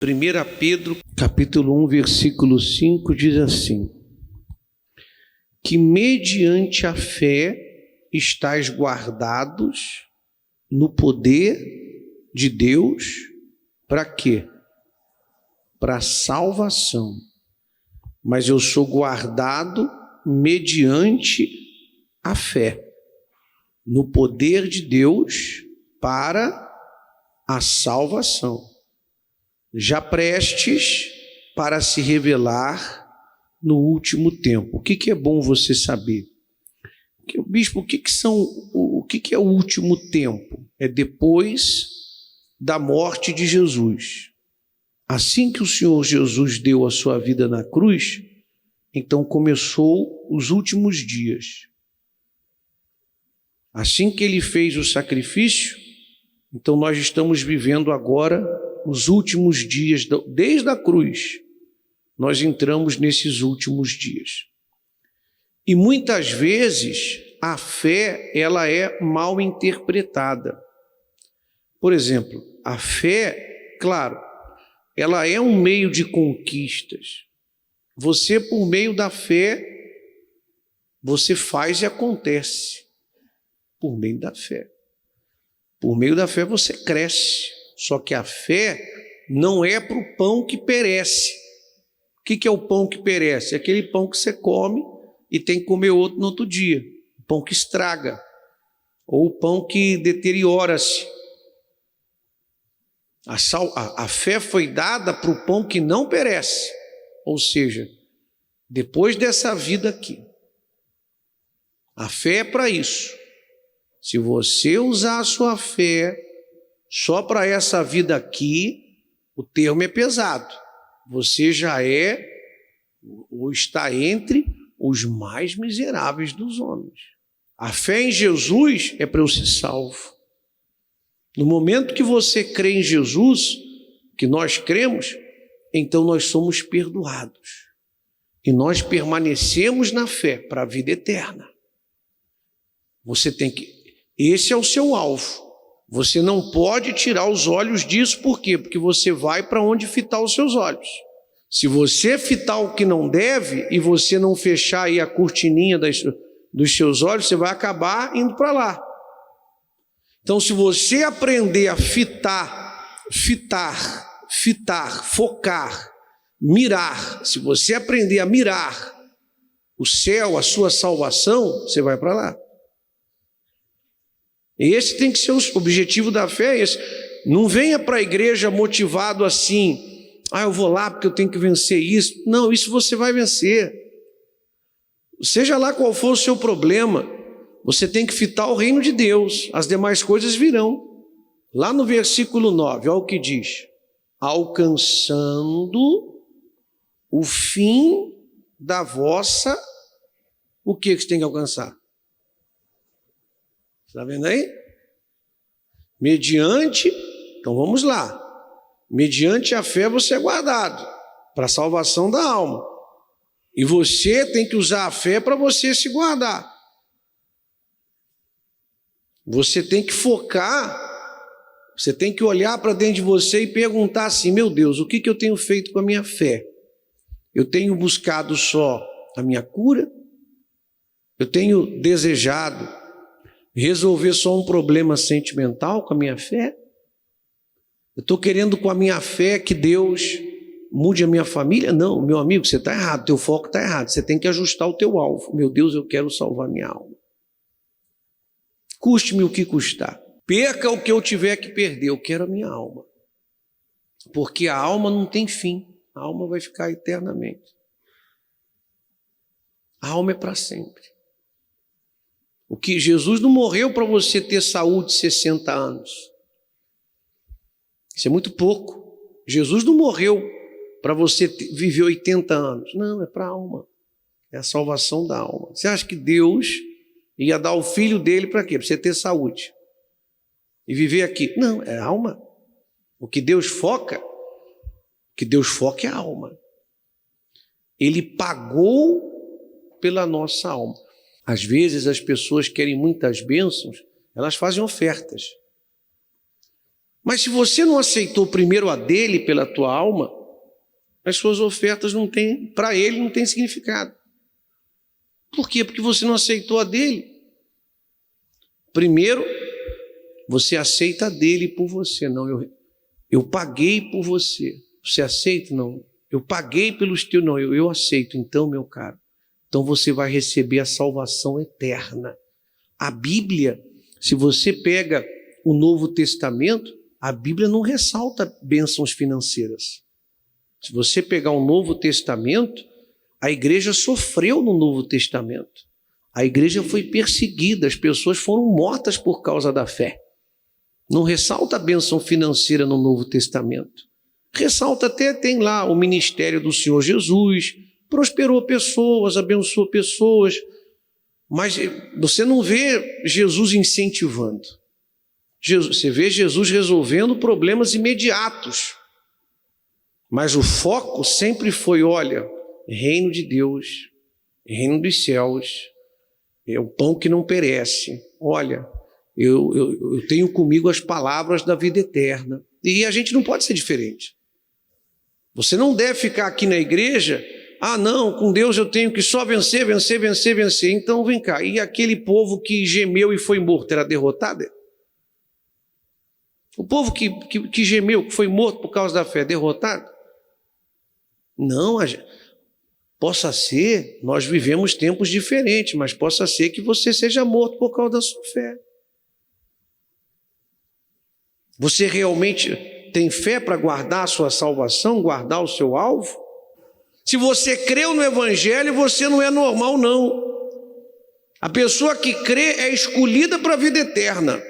1 Pedro, capítulo 1, versículo 5, diz assim: que mediante a fé estáis guardados no poder de Deus, para quê? Para a salvação. Mas eu sou guardado mediante a fé, no poder de Deus para a salvação, já prestes para se revelar no último tempo. O que é bom você saber? Bispo, o que é o último tempo? É depois da morte de Jesus. Assim que o Senhor Jesus deu a sua vida na cruz, então começou os últimos dias. Assim que ele fez o sacrifício, então nós estamos vivendo agora os últimos dias, desde a cruz, nós entramos nesses últimos dias. E muitas vezes a fé, ela é mal interpretada. Por exemplo, a fé, claro, ela é um meio de conquistas. Você, por meio da fé, você faz e acontece. Por meio da fé. Por meio da fé você cresce. Só que a fé não é para o pão que perece. O que é o pão que perece? É aquele pão que você come e tem que comer outro no outro dia. O pão que estraga. Ou o pão que deteriora-se. A fé foi dada para o pão que não perece. Ou seja, depois dessa vida aqui. A fé é para isso. Se você usar a sua fé só para essa vida aqui, o termo é pesado. Você já é ou está entre os mais miseráveis dos homens. A fé em Jesus é para eu ser salvo. No momento que você crê em Jesus, que nós cremos, então nós somos perdoados. E nós permanecemos na fé para a vida eterna. Você tem que... Esse é o seu alvo. Você não pode tirar os olhos disso, por quê? Porque você vai para onde fitar os seus olhos. Se você fitar o que não deve e você não fechar aí a cortininha dos seus olhos, você vai acabar indo para lá. Então, se você aprender a fitar, focar, mirar, se você aprender a mirar o céu, a sua salvação, você vai para lá. Esse tem que ser o objetivo da fé, esse. Não venha para a igreja motivado assim, eu vou lá porque eu tenho que vencer isso. Não, isso você vai vencer. Seja lá qual for o seu problema, você tem que fitar o reino de Deus, as demais coisas virão. Lá no versículo 9, olha o que diz: alcançando o fim da vossa... O que você tem que alcançar? Está vendo aí? Mediante, então vamos lá. Mediante a fé você é guardado para a salvação da alma. E você tem que usar a fé para você se guardar. Você tem que focar, você tem que olhar para dentro de você e perguntar assim: meu Deus, o que eu tenho feito com a minha fé? Eu tenho buscado só a minha cura? Eu tenho desejado resolver só um problema sentimental com a minha fé? Eu estou querendo com a minha fé que Deus mude a minha família? Não, meu amigo, você está errado, teu foco está errado, você tem que ajustar o teu alvo. Meu Deus, eu quero salvar minha alma. Custe-me o que custar. Perca o que eu tiver que perder, eu quero a minha alma. Porque a alma não tem fim, a alma vai ficar eternamente. A alma é para sempre. O que Jesus não morreu para você ter saúde de 60 anos. Isso é muito pouco. Jesus não morreu para você viver 80 anos. Não, é para a alma. É a salvação da alma. Você acha que Deus ia dar o filho dele para quê? Para você ter saúde e viver aqui? Não, é a alma. O que Deus foca é a alma. Ele pagou pela nossa alma. Às vezes as pessoas querem muitas bênçãos, elas fazem ofertas. Mas se você não aceitou primeiro a dele pela tua alma, as suas ofertas não têm, para ele não tem significado. Por quê? Porque você não aceitou a dele. Primeiro, você aceita a dele por você. Não, eu paguei por você. Você aceita? Não. Eu paguei pelos teus. Não, eu aceito. Então, meu caro, então você vai receber a salvação eterna. A Bíblia, se você pega o Novo Testamento, a Bíblia não ressalta bênçãos financeiras. Se você pegar o Novo Testamento, a igreja sofreu no Novo Testamento. A igreja foi perseguida, as pessoas foram mortas por causa da fé. Não ressalta a bênção financeira no Novo Testamento. Ressalta até, tem lá o ministério do Senhor Jesus, prosperou pessoas, abençoou pessoas, mas você não vê Jesus incentivando. Você vê Jesus resolvendo problemas imediatos. Mas o foco sempre foi, olha, reino de Deus, reino dos céus, é o pão que não perece. Olha, eu tenho comigo as palavras da vida eterna. E a gente não pode ser diferente. Você não deve ficar aqui na igreja, não, com Deus eu tenho que só vencer, vencer, vencer, vencer. Então vem cá, e aquele povo que gemeu e foi morto, era derrotado? O povo que gemeu, que foi morto por causa da fé, derrotado? Não, possa ser, nós vivemos tempos diferentes, mas possa ser que você seja morto por causa da sua fé. Você realmente tem fé para guardar a sua salvação, guardar o seu alvo? Se você creu no Evangelho, você não é normal, não. A pessoa que crê é escolhida para a vida eterna.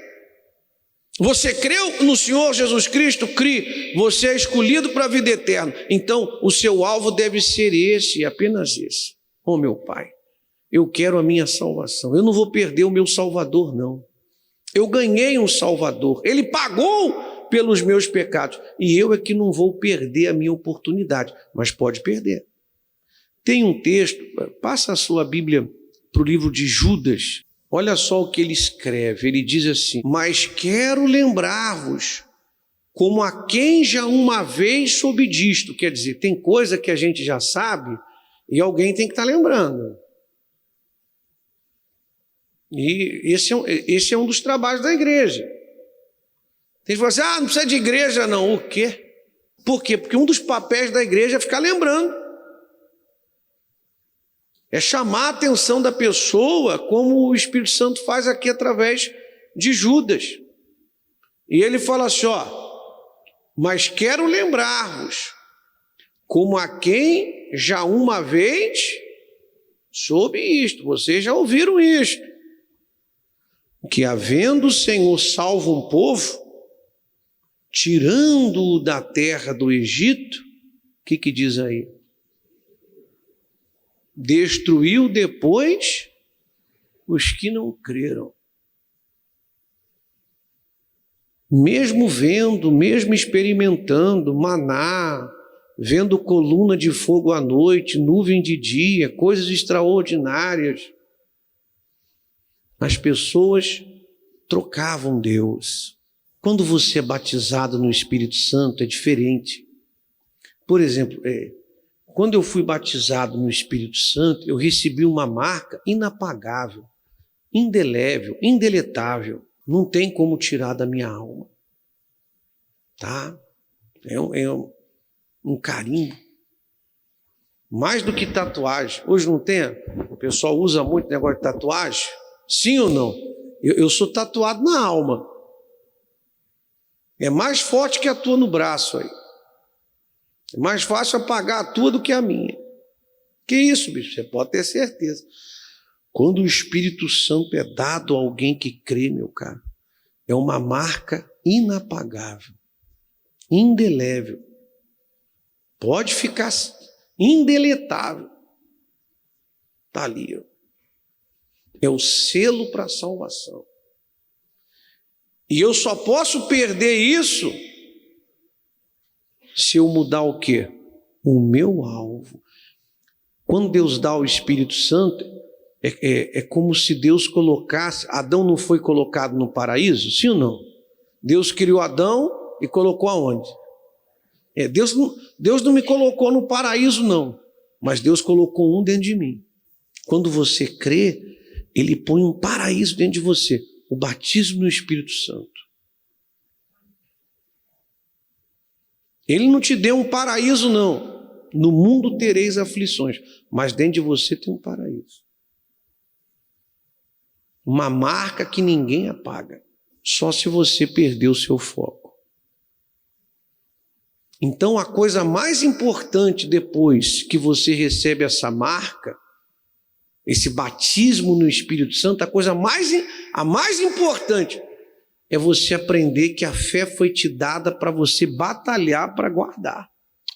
Você creu no Senhor Jesus Cristo? Crê. Você é escolhido para a vida eterna. Então, o seu alvo deve ser esse, apenas esse. Oh, meu Pai, eu quero a minha salvação. Eu não vou perder o meu Salvador, não. Eu ganhei um Salvador. Ele pagou pelos meus pecados. E eu é que não vou perder a minha oportunidade. Mas pode perder. Tem um texto, passa a sua Bíblia para o livro de Judas. Olha só o que ele escreve, ele diz assim: mas quero lembrar-vos, como a quem já uma vez soube disto. Quer dizer, tem coisa que a gente já sabe e alguém tem que estar lembrando. E esse é um dos trabalhos da igreja. Tem gente que fala assim, não precisa de igreja não. O quê? Por quê? Porque um dos papéis da igreja é ficar lembrando. É chamar a atenção da pessoa, como o Espírito Santo faz aqui através de Judas. E ele fala assim, mas quero lembrar-vos, como a quem já uma vez soube isto, vocês já ouviram isto, que havendo o Senhor salvo um povo, tirando-o da terra do Egito, o que diz aí? Destruiu depois os que não creram. Mesmo vendo, mesmo experimentando maná, vendo coluna de fogo à noite, nuvem de dia, coisas extraordinárias, as pessoas trocavam Deus. Quando você é batizado no Espírito Santo é diferente. Por exemplo, quando eu fui batizado no Espírito Santo, eu recebi uma marca inapagável, indelével, indeletável. Não tem como tirar da minha alma. Tá? É um carinho. Mais do que tatuagem. Hoje não tem? O pessoal usa muito negócio de tatuagem? Sim ou não? Eu sou tatuado na alma. É mais forte que a tua no braço aí. É mais fácil apagar a tua do que a minha. Que isso, bicho? Você pode ter certeza. Quando o Espírito Santo é dado a alguém que crê, meu caro, é uma marca inapagável, indelével. Pode ficar indeletável. Está ali, ó. É o selo para a salvação. E eu só posso perder isso se eu mudar o quê? O meu alvo. Quando Deus dá o Espírito Santo, é como se Deus colocasse... Adão não foi colocado no paraíso? Sim ou não? Deus criou Adão E colocou aonde? Deus não me colocou no paraíso, não. Mas Deus colocou um dentro de mim. Quando você crê, Ele põe um paraíso dentro de você. O batismo no Espírito Santo. Ele não te deu um paraíso, não. No mundo tereis aflições. Mas dentro de você tem um paraíso. Uma marca que ninguém apaga. Só se você perder o seu foco. Então a coisa mais importante depois que você recebe essa marca, esse batismo no Espírito Santo, a mais importante é você aprender que a fé foi te dada para você batalhar para guardar.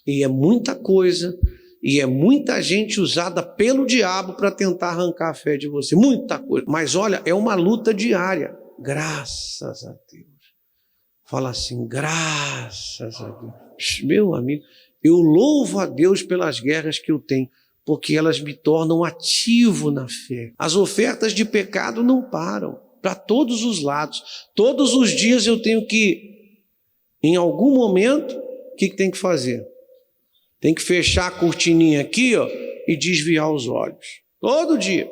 E é muita coisa, e é muita gente usada pelo diabo para tentar arrancar a fé de você. Muita coisa. Mas olha, é uma luta diária. Graças a Deus. Fala assim, graças a Deus. Meu amigo, eu louvo a Deus pelas guerras que eu tenho, porque elas me tornam ativo na fé. As ofertas de pecado não param, para todos os lados. Todos os dias eu tenho que, em algum momento, o que tem que fazer? Tem que fechar a cortininha aqui, ó, e desviar os olhos. Todo dia.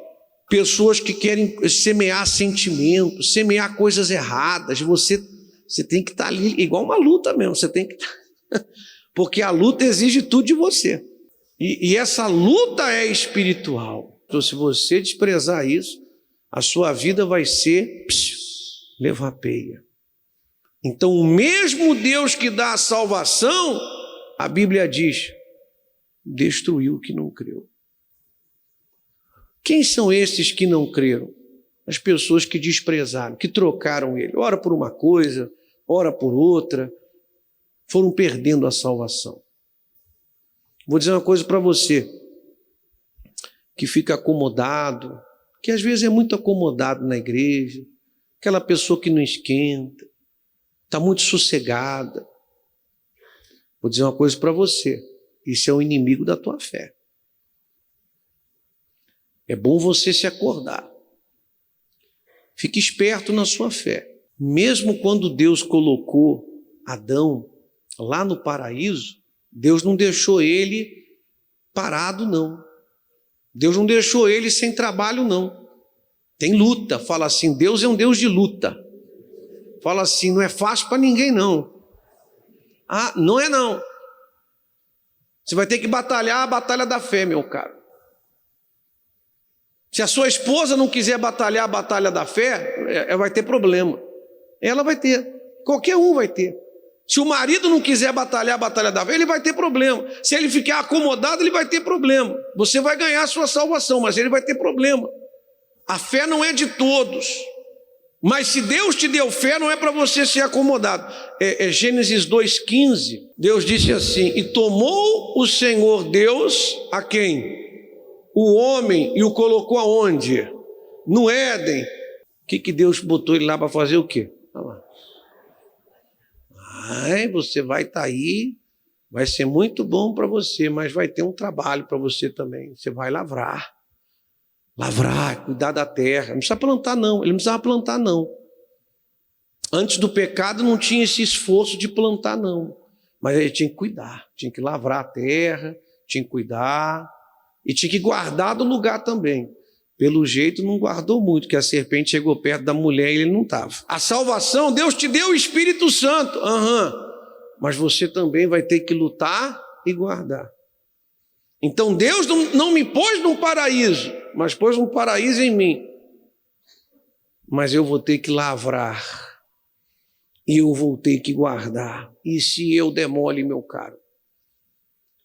Pessoas que querem semear sentimentos, semear coisas erradas. Você tem que estar ali, igual uma luta mesmo. Você tem que porque a luta exige tudo de você. E essa luta é espiritual. Então, se você desprezar isso, a sua vida vai ser levar peia. Então, o mesmo Deus que dá a salvação, a Bíblia diz, destruiu o que não creu. Quem são esses que não creram? As pessoas que desprezaram, que trocaram ele. Ora por uma coisa, ora por outra. Foram perdendo a salvação. Vou dizer uma coisa para você, que fica acomodado, que às vezes é muito acomodado na igreja, aquela pessoa que não esquenta, está muito sossegada. Vou dizer uma coisa para você, isso é o inimigo da tua fé. É bom você se acordar. Fique esperto na sua fé. Mesmo quando Deus colocou Adão lá no paraíso, Deus não deixou ele parado, não. Deus não deixou ele sem trabalho, não. Tem luta. Fala assim, Deus é um Deus de luta. Fala assim, não é fácil para ninguém, não. Ah, não é não. Você vai ter que batalhar a batalha da fé, meu caro. Se a sua esposa não quiser batalhar a batalha da fé, ela vai ter problema. Ela vai ter. Qualquer um vai ter. Se o marido não quiser batalhar a batalha da fé, ele vai ter problema. Se ele ficar acomodado, ele vai ter problema. Você vai ganhar a sua salvação, mas ele vai ter problema. A fé não é de todos. Mas se Deus te deu fé, não é para você ser acomodado. Gênesis 2,15, Deus disse assim, e tomou o Senhor Deus a quem? O homem, e o colocou aonde? No Éden. O que Deus botou ele lá para fazer o quê? Olha lá. Ai, você vai estar aí, vai ser muito bom para você, mas vai ter um trabalho para você também. Você vai lavrar, cuidar da terra. Não precisa plantar, não. Ele não precisava plantar, não. Antes do pecado não tinha esse esforço de plantar, não. Mas ele tinha que cuidar, tinha que lavrar a terra, tinha que cuidar e tinha que guardar do lugar também. Pelo jeito não guardou muito, que a serpente chegou perto da mulher e ele não estava. A salvação, Deus te deu o Espírito Santo. Mas você também vai ter que lutar e guardar. Então Deus não me pôs num paraíso, mas pôs um paraíso em mim. Mas eu vou ter que lavrar. E eu vou ter que guardar. E se eu demole, meu caro?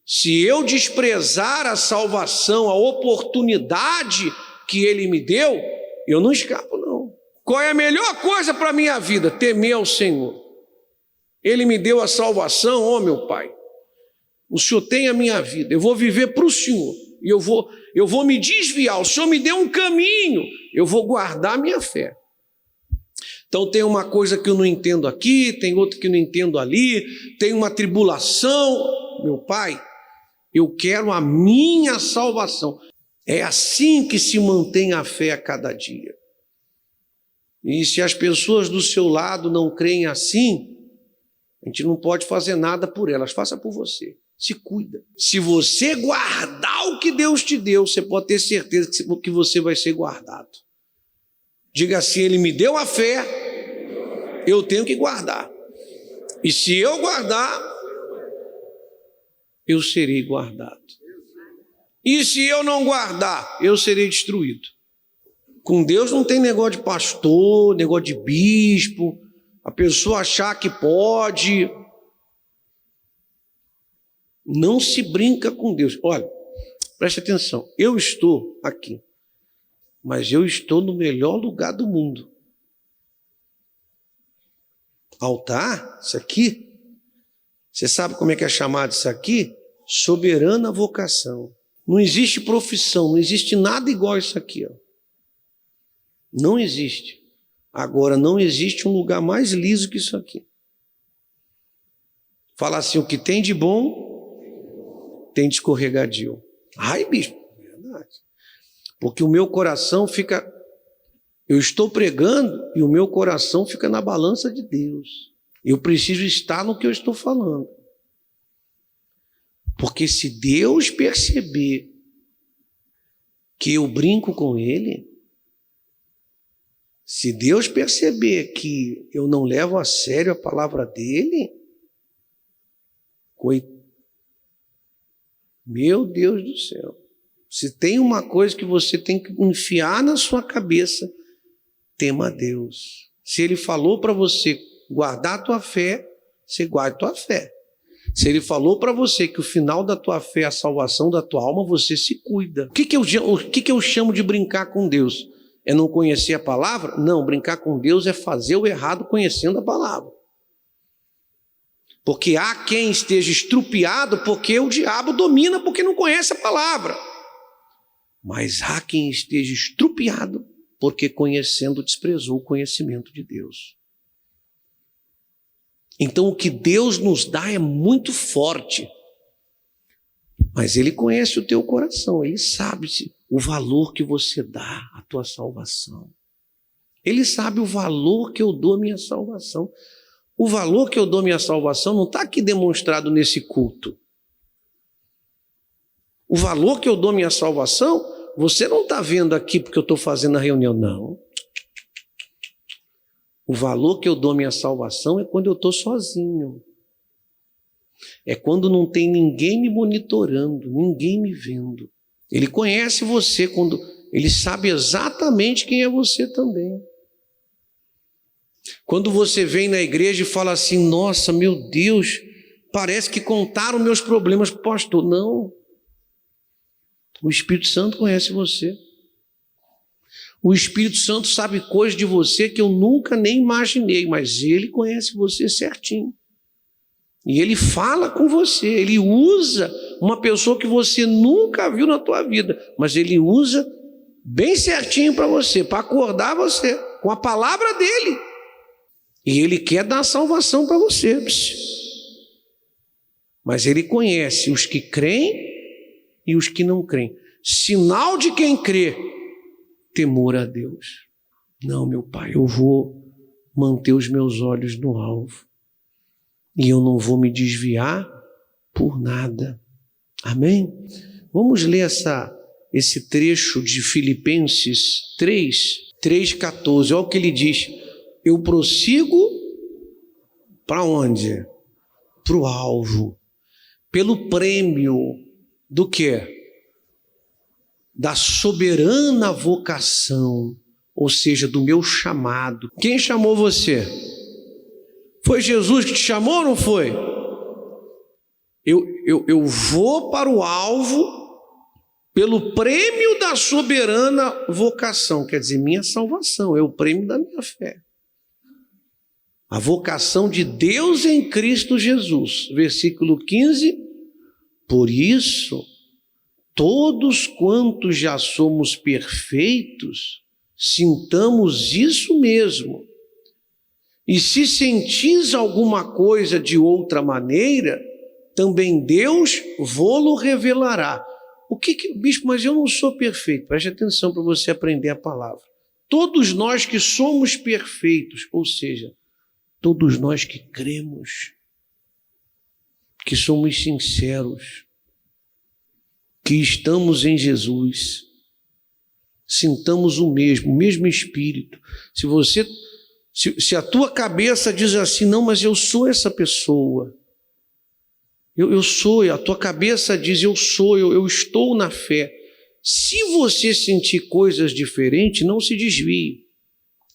Se eu desprezar a salvação, a oportunidade que Ele me deu, eu não escapo, não. Qual é a melhor coisa para a minha vida? Temer ao Senhor. Ele me deu a salvação, meu Pai. O Senhor tem a minha vida, eu vou viver para o Senhor. E eu vou me desviar. O Senhor me deu um caminho, eu vou guardar a minha fé. Então tem uma coisa que eu não entendo aqui, tem outra que eu não entendo ali, tem uma tribulação. Meu Pai, eu quero a minha salvação. É assim que se mantém a fé a cada dia. E se as pessoas do seu lado não creem assim, A gente não pode fazer nada por elas, faça por você. Se cuida. Se você guardar o que Deus te deu, você pode ter certeza que você vai ser guardado. Diga assim: Ele me deu a fé, eu tenho que guardar. E se eu guardar, eu serei guardado. E se eu não guardar, eu serei destruído. Com Deus não tem negócio de pastor, negócio de bispo, a pessoa achar que pode. Não se brinca com Deus. Olha, preste atenção, eu estou aqui, mas eu estou no melhor lugar do mundo. Altar, isso aqui, você sabe como é que é chamado isso aqui? Soberana vocação. Não existe profissão, não existe nada igual a isso aqui, ó. Não existe. Agora, não existe um lugar mais liso que isso aqui. Fala assim: o que tem de bom, tem de escorregadio. Ai, bispo, verdade. Porque o meu coração fica... Eu estou pregando e o meu coração fica na balança de Deus. Eu preciso estar no que eu estou falando. Porque se Deus perceber que eu brinco com Ele, se Deus perceber que eu não levo a sério a palavra dEle, meu Deus do céu, se tem uma coisa que você tem que enfiar na sua cabeça, tema a Deus. Se Ele falou para você guardar a tua fé, você guarda a tua fé. Se Ele falou para você que o final da tua fé é a salvação da tua alma, você se cuida. O que eu chamo de brincar com Deus? É não conhecer a palavra? Não, brincar com Deus é fazer o errado conhecendo a palavra. Porque há quem esteja estrupiado porque o diabo domina, porque não conhece a palavra. Mas há quem esteja estrupiado porque conhecendo desprezou o conhecimento de Deus. Então o que Deus nos dá é muito forte. Mas Ele conhece o teu coração, Ele sabe o valor que você dá à tua salvação. Ele sabe o valor que eu dou à minha salvação. O valor que eu dou à minha salvação não está aqui demonstrado nesse culto. O valor que eu dou à minha salvação, você não está vendo aqui porque eu estou fazendo a reunião, não. O valor que eu dou à minha salvação é quando eu estou sozinho. É quando não tem ninguém me monitorando, ninguém me vendo. Ele conhece você, ele sabe exatamente quem é você também. Quando você vem na igreja e fala assim: nossa, meu Deus, parece que contaram meus problemas para o pastor. Não. O Espírito Santo conhece você. O Espírito Santo sabe coisas de você que eu nunca nem imaginei, mas Ele conhece você certinho. E Ele fala com você, Ele usa uma pessoa que você nunca viu na tua vida, mas Ele usa bem certinho para você, para acordar você, com a palavra dEle. E Ele quer dar salvação para você. Mas Ele conhece os que creem e os que não creem. Sinal de quem crê: temor a Deus. Não, meu Pai, eu vou manter os meus olhos no alvo. E eu não vou me desviar por nada. Amém? Vamos ler esse trecho de Filipenses 3:14. Olha o que ele diz. Eu prossigo para onde? Para o alvo. Pelo prêmio do quê? Da soberana vocação, ou seja, do meu chamado. Quem chamou você? Foi Jesus que te chamou ou não foi? Eu vou para o alvo pelo prêmio da soberana vocação, quer dizer, minha salvação, é o prêmio da minha fé. A vocação de Deus em Cristo Jesus. Versículo 15. Por isso, todos quantos já somos perfeitos, sintamos isso mesmo. E se sentis alguma coisa de outra maneira, também Deus vô-lo revelará. Bispo, mas eu não sou perfeito. Preste atenção para você aprender a palavra. Todos nós que somos perfeitos, ou seja, todos nós que cremos, que somos sinceros, que estamos em Jesus, sintamos o mesmo Espírito. Se a tua cabeça diz assim, não, mas eu sou essa pessoa, eu sou, a tua cabeça diz, eu sou, eu estou na fé. Se você sentir coisas diferentes, não se desvie.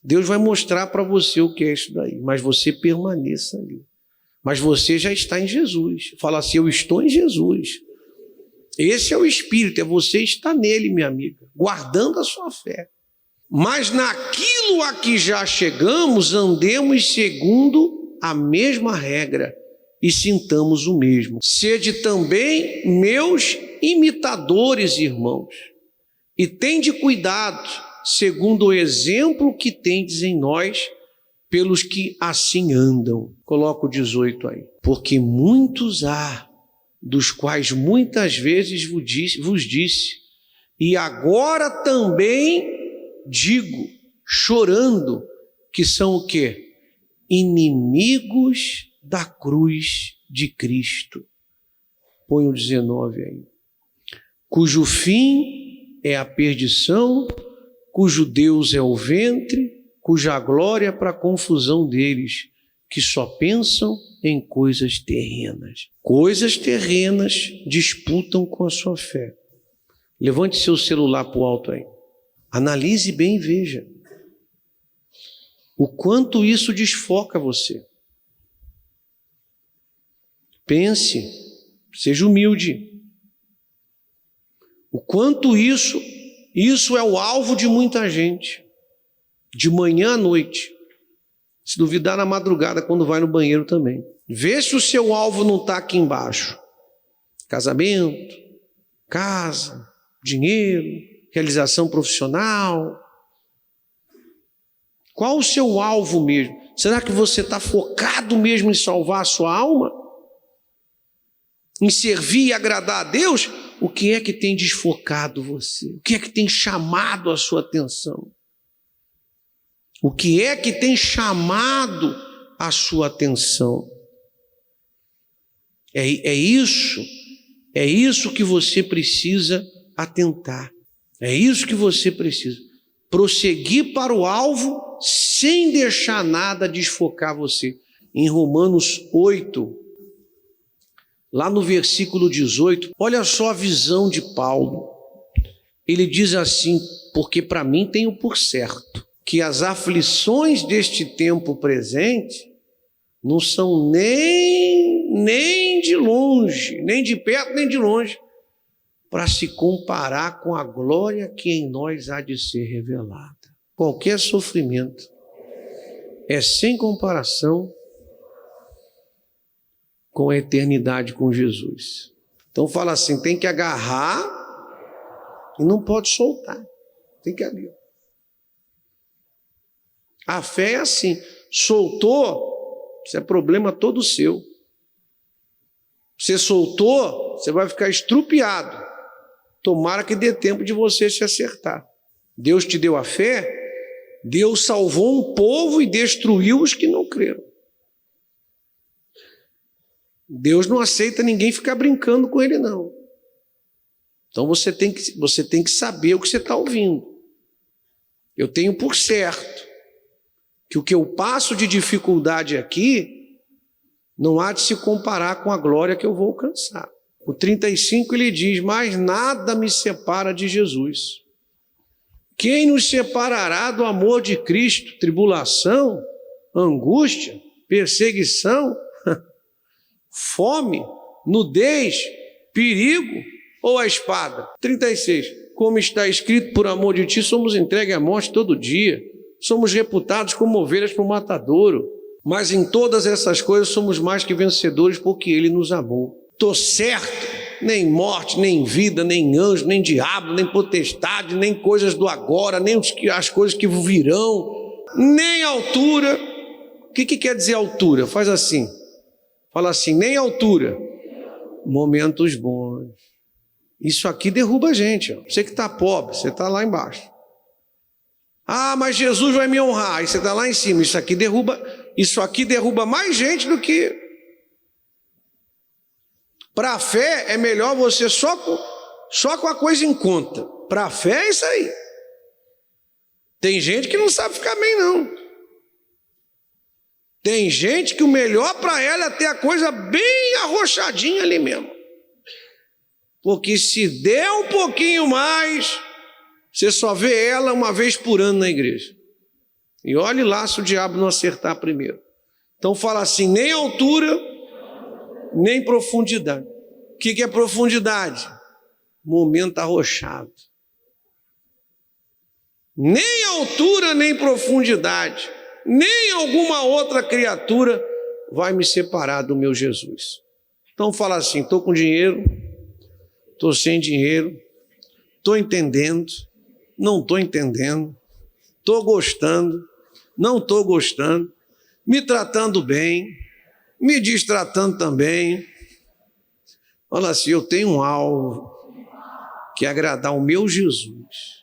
Deus vai mostrar para você o que é isso daí, mas você permaneça ali. Mas você já está em Jesus. Fala assim, eu estou em Jesus. Esse é o Espírito, é você estar nele, minha amiga, guardando a sua fé. Mas naquilo a que já chegamos, andemos segundo a mesma regra e sintamos o mesmo. Sede também meus imitadores, irmãos, e tende cuidado, segundo o exemplo que tendes em nós, pelos que assim andam. Coloca o 18 aí. Porque muitos há, dos quais muitas vezes vos disse, e agora também digo, chorando, que são o quê? Inimigos da cruz de Cristo. Põe o 19 aí. Cujo fim é a perdição, cujo Deus é o ventre, cuja glória é para a confusão deles, que só pensam em coisas terrenas. Coisas terrenas disputam com a sua fé. Levante seu celular para o alto aí. Analise bem e veja o quanto isso desfoca você. Pense, seja humilde. O quanto isso é o alvo de muita gente, de manhã à noite. Se duvidar na madrugada quando vai no banheiro também. Vê se o seu alvo não está aqui embaixo. Casamento, casa, dinheiro, realização profissional. Qual o seu alvo mesmo? Será que você está focado mesmo em salvar a sua alma? Em servir e agradar a Deus? O que é que tem desfocado você? O que é que tem chamado a sua atenção? O que é que tem chamado a sua atenção? É isso que você precisa atentar. É isso que você precisa. Prosseguir para o alvo sem deixar nada desfocar você. Em Romanos 8, lá no versículo 18, olha só a visão de Paulo. Ele diz assim, porque para mim tenho por certo que as aflições deste tempo presente não são nem de longe, nem de perto, nem de longe, para se comparar com a glória que em nós há de ser revelada. Qualquer sofrimento é sem comparação com a eternidade com Jesus. Então fala assim, tem que agarrar e não pode soltar. Tem que abrir. A fé é assim, soltou, isso é problema todo seu. Você soltou, você vai ficar estrupiado. Tomara que dê tempo de você se acertar. Deus te deu a fé, Deus salvou um povo e destruiu os que não creram. Deus não aceita ninguém ficar brincando com ele, não. Então você tem que saber o que você está ouvindo. Eu tenho por certo que o que eu passo de dificuldade aqui não há de se comparar com a glória que eu vou alcançar. O 35 ele diz, mas nada me separa de Jesus. Quem nos separará do amor de Cristo? Tribulação, angústia, perseguição, fome, nudez, perigo ou a espada? 36. Como está escrito, por amor de ti somos entregues à morte todo dia. Somos reputados como ovelhas para o matadouro. Mas em todas essas coisas somos mais que vencedores porque Ele nos amou. Estou certo, nem morte, nem vida, nem anjo, nem diabo, nem potestade, nem coisas do agora, nem as coisas que virão, nem altura. O que quer dizer altura? Faz assim. Fala assim, nem altura. Momentos bons. Isso aqui derruba a gente. Ó. Você que está pobre, você está lá embaixo. Ah, mas Jesus vai me honrar. Aí você está lá em cima. Isso aqui derruba mais gente do que Para a fé é melhor você só com a coisa em conta. Para a fé é isso aí. Tem gente que não sabe ficar bem, não. Tem gente que o melhor para ela é ter a coisa bem arrochadinha ali mesmo. Porque se der um pouquinho mais, você só vê ela uma vez por ano na igreja. E olhe lá se o diabo não acertar primeiro. Então fala assim, nem altura, nem profundidade. O que é profundidade? Momento arrochado. Nem altura, nem profundidade, nem alguma outra criatura vai me separar do meu Jesus. Então fala assim, estou com dinheiro, estou sem dinheiro, estou entendendo, não estou entendendo, estou gostando, não estou gostando, me tratando bem, me destratando também. Fala assim, eu tenho um alvo que é agradar o meu Jesus.